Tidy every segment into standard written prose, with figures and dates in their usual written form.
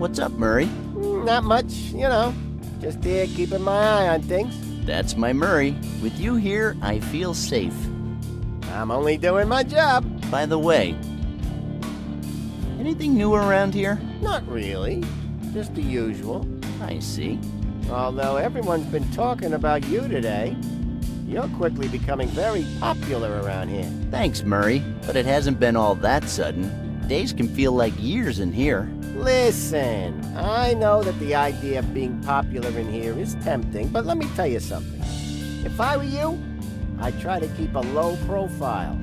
What's up, Murray? Not much, Just here keeping my eye on things. That's my Murray. With you here, I feel safe. I'm only doing my job. By the way, anything new around here? Not really. Just the usual. I see. Although everyone's been talking about you today. You're quickly becoming very popular around here. Thanks, Murray, but it hasn't been all that sudden. Days can feel like years in here. Listen, I know that the idea of being popular in here is tempting, but let me tell you something. If I were you, I'd try to keep a low profile.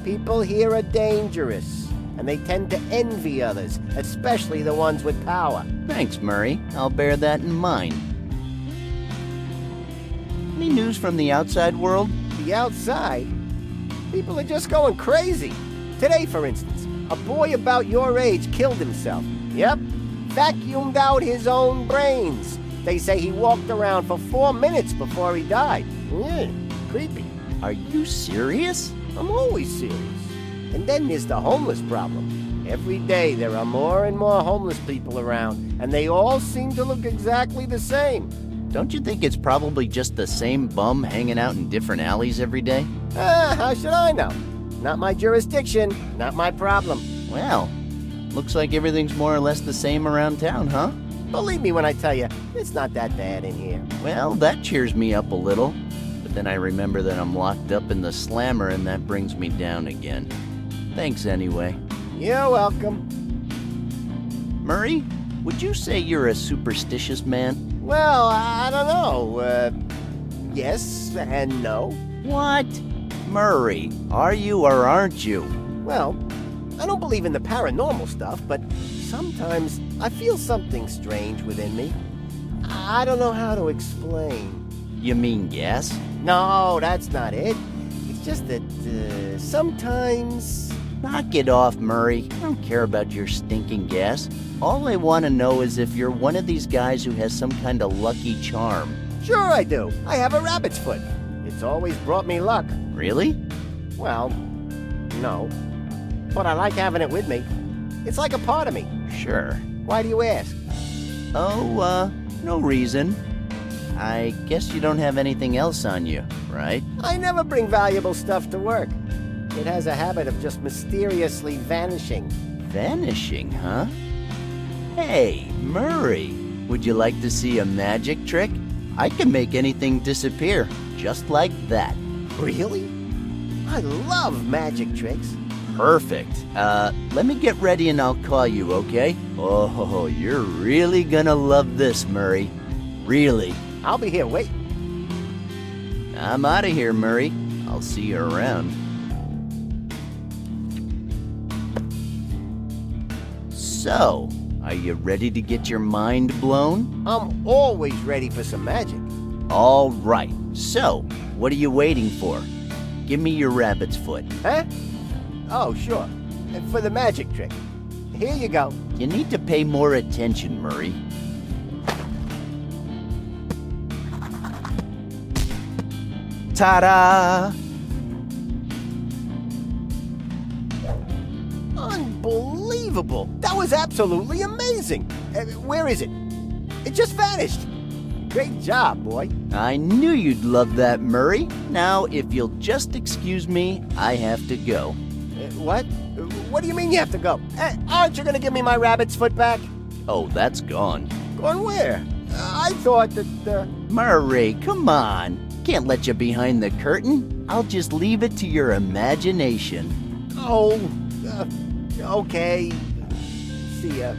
People here are dangerous, and they tend to envy others, especially the ones with power. Thanks, Murray. I'll bear that in mind. Any news from the outside world? The outside? People are just going crazy. Today, for instance, a boy about your age killed himself. Yep, vacuumed out his own brains. They say he walked around for 4 minutes before he died. Creepy. Are you serious? I'm always serious. And then there's the homeless problem. Every day there are more and more homeless people around, and they all seem to look exactly the same. Don't you think it's probably just the same bum hanging out in different alleys every day? How should I know? Not my jurisdiction, not my problem. Well, looks like everything's more or less the same around town, huh? Believe me when I tell you, it's not that bad in here. Well, that cheers me up a little. But then I remember that I'm locked up in the slammer, and that brings me down again. Thanks anyway. You're welcome. Murray, would you say you're a superstitious man? Well, I don't know. Yes and no. What? Murray, are you or aren't you? Well, I don't believe in the paranormal stuff, but sometimes I feel something strange within me. I don't know how to explain. You mean gas? No, that's not it. It's just that sometimes... Knock it off, Murray. I don't care about your stinking gas. All I want to know is if you're one of these guys who has some kind of lucky charm. Sure I do. I have a rabbit's foot. It's always brought me luck. Really? Well, no. But I like having it with me. It's like a part of me. Sure. Why do you ask? Oh, no reason. I guess you don't have anything else on you, right? I never bring valuable stuff to work. It has a habit of just mysteriously vanishing. Vanishing, huh? Hey, Murray, would you like to see a magic trick? I can make anything disappear, just like that. Really? I love magic tricks. Perfect. Let me get ready and I'll call you, okay? Oh, you're really gonna love this, Murray. Really. I'll be here waiting. I'm out of here, Murray. I'll see you around. So, are you ready to get your mind blown? I'm always ready for some magic. All right. So, what are you waiting for? Give me your rabbit's foot. Huh? Oh, sure. For the magic trick. Here you go. You need to pay more attention, Murray. Ta-da! Unbelievable! That was absolutely amazing! Where is it? It just vanished! Great job, boy. I knew you'd love that, Murray. Now, if you'll just excuse me, I have to go. What? What do you mean you have to go? Aren't you gonna give me my rabbit's foot back? Oh, that's gone. Gone where? I thought that, Murray, come on. Can't let you behind the curtain. I'll just leave it to your imagination. Oh, okay. See ya.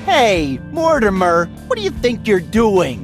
Hey, Mortimer, what do you think you're doing?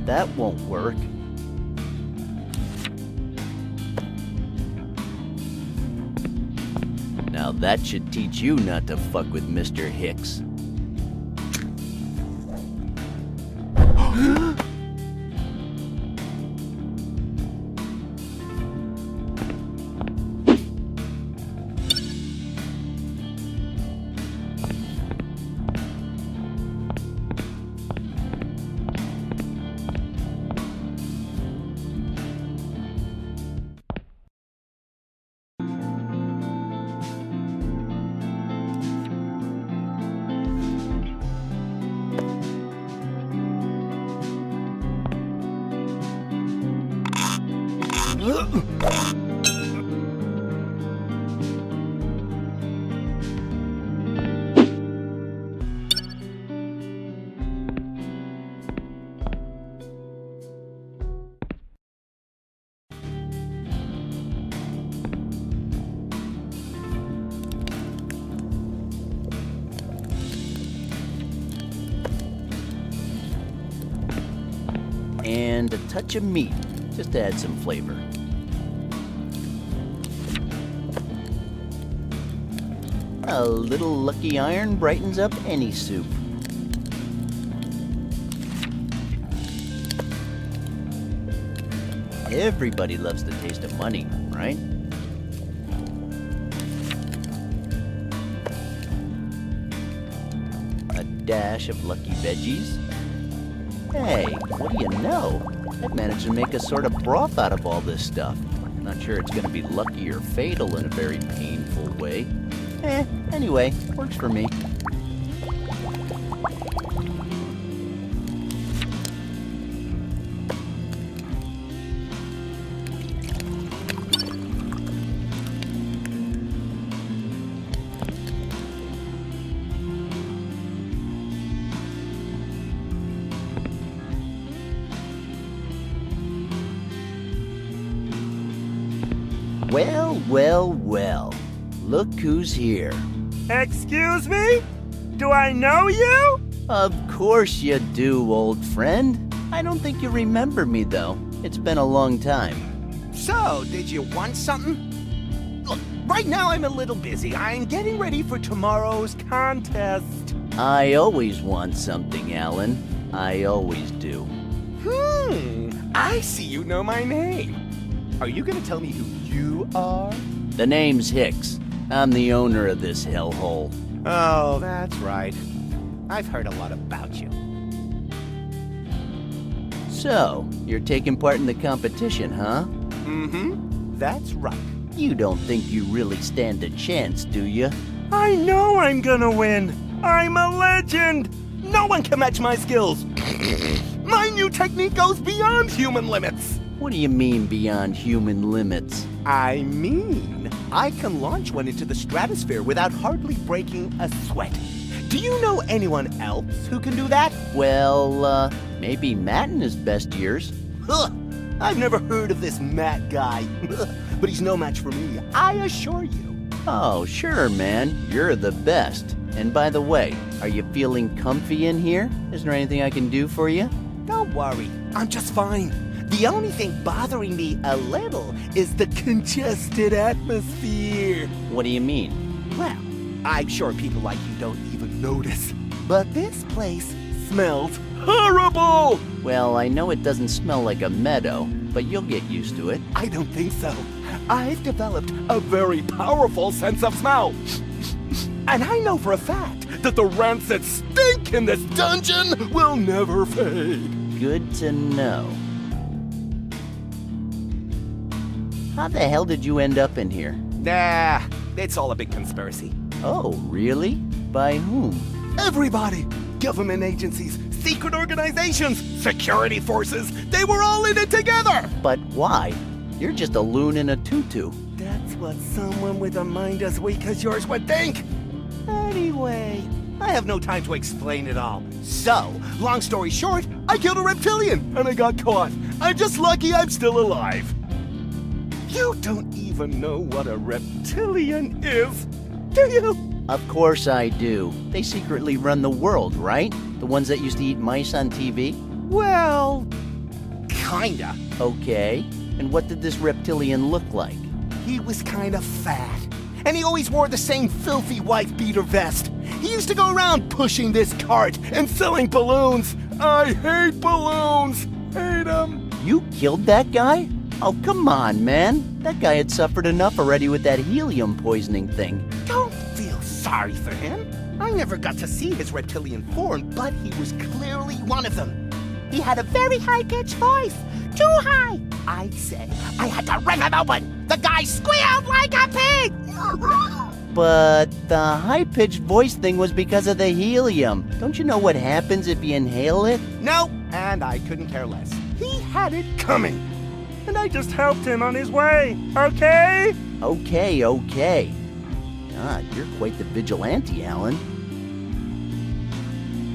that won't work. Now that should teach you not to fuck with Mr. Hicks. And a touch of meat, just to add some flavor. A little lucky iron brightens up any soup. Everybody loves the taste of money, right? A dash of lucky veggies. Hey, what do you know? I've managed to make a sort of broth out of all this stuff. Not sure it's gonna be lucky or fatal in a very painful way. Anyway, works for me. Well, well, well. Look who's here. Excuse me? Do I know you? Of course you do, old friend. I don't think you remember me, though. It's been a long time. So, did you want something? Look, right now I'm a little busy. I'm getting ready for tomorrow's contest. I always want something, Alan. I always do. I see you know my name. Are you gonna tell me who you are? The name's Hicks. I'm the owner of this hellhole. Oh, that's right. I've heard a lot about you. So, you're taking part in the competition, huh? That's right. You don't think you really stand a chance, do you? I know I'm gonna win. I'm a legend. No one can match my skills. My new technique goes beyond human limits. What do you mean beyond human limits? I mean, I can launch one into the stratosphere without hardly breaking a sweat. Do you know anyone else who can do that? Well, maybe Matt in his best years. Ugh, I've never heard of this Matt guy. But he's no match for me, I assure you. Oh, sure, man. You're the best. And by the way, are you feeling comfy in here? Is there anything I can do for you? Don't worry, I'm just fine. The only thing bothering me a little is the congested atmosphere. What do you mean? Well, I'm sure people like you don't even notice. But this place smells horrible! Well, I know it doesn't smell like a meadow, but you'll get used to it. I don't think so. I've developed a very powerful sense of smell. And I know for a fact that the rancid stink in this dungeon will never fade. Good to know. How the hell did you end up in here? Nah, it's all a big conspiracy. Oh, really? By whom? Everybody! Government agencies, secret organizations, security forces, they were all in it together! But why? You're just a loon in a tutu. That's what someone with a mind as weak as yours would think. Anyway, I have no time to explain it all. So, long story short, I killed a reptilian and I got caught. I'm just lucky I'm still alive. You don't even know what a reptilian is, do you? Of course I do. They secretly run the world, right? The ones that used to eat mice on TV? Well, kinda. Okay, and what did this reptilian look like? He was kinda fat. And he always wore the same filthy white beater vest. He used to go around pushing this cart and selling balloons. I hate balloons. Hate them. You killed that guy? Oh, come on, man. That guy had suffered enough already with that helium poisoning thing. Don't feel sorry for him. I never got to see his reptilian form, but he was clearly one of them. He had a very high-pitched voice. Too high. I'd say I had to rip him open. The guy squealed like a pig. But the high-pitched voice thing was because of the helium. Don't you know what happens if you inhale it? No, and I couldn't care less. He had it coming. And I just helped him on his way, okay? Okay. God, you're quite the vigilante, Alan.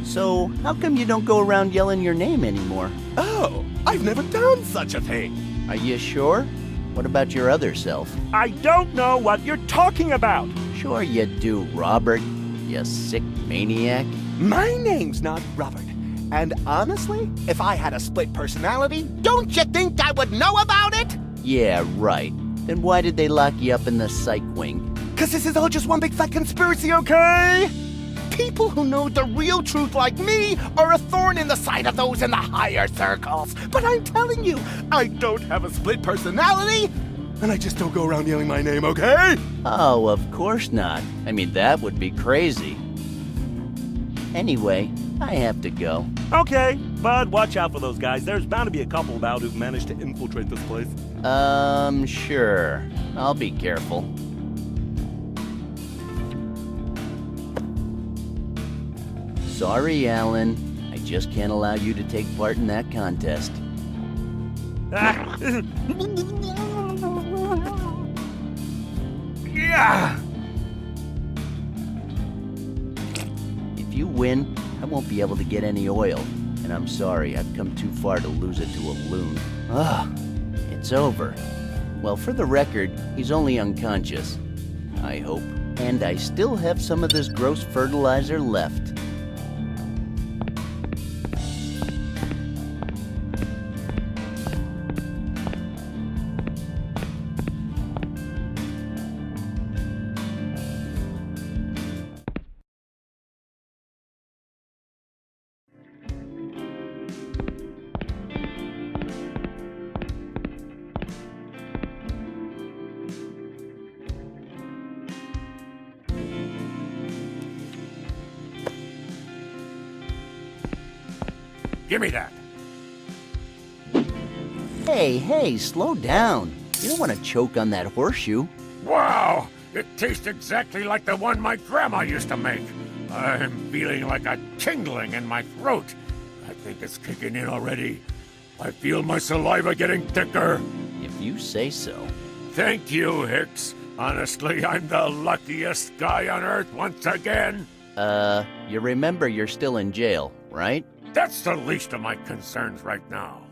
So, how come you don't go around yelling your name anymore? Oh, I've never done such a thing. Are you sure? What about your other self? I don't know what you're talking about. Sure you do, Robert. You sick maniac. My name's not Robert. And honestly, if I had a split personality, don't you think I would know about it? Yeah, right. Then why did they lock you up in the psych wing? 'Cause this is all just one big fat conspiracy, okay? People who know the real truth like me are a thorn in the side of those in the higher circles. But I'm telling you, I don't have a split personality, and I just don't go around yelling my name, okay? Oh, of course not. I mean, that would be crazy. Anyway, I have to go. Okay, but watch out for those guys. There's bound to be a couple about who've managed to infiltrate this place. Sure. I'll be careful. Sorry, Alan. I just can't allow you to take part in that contest. Yeah! If you win, I won't be able to get any oil. And I'm sorry, I've come too far to lose it to a loon. Ugh, it's over. Well, for the record, he's only unconscious. I hope. And I still have some of this gross fertilizer left. Give me that. Hey, slow down. You don't want to choke on that horseshoe. Wow! It tastes exactly like the one my grandma used to make. I'm feeling like a tingling in my throat. I think it's kicking in already. I feel my saliva getting thicker. If you say so. Thank you, Hicks. Honestly, I'm the luckiest guy on Earth once again. You remember you're still in jail, right? That's the least of my concerns right now.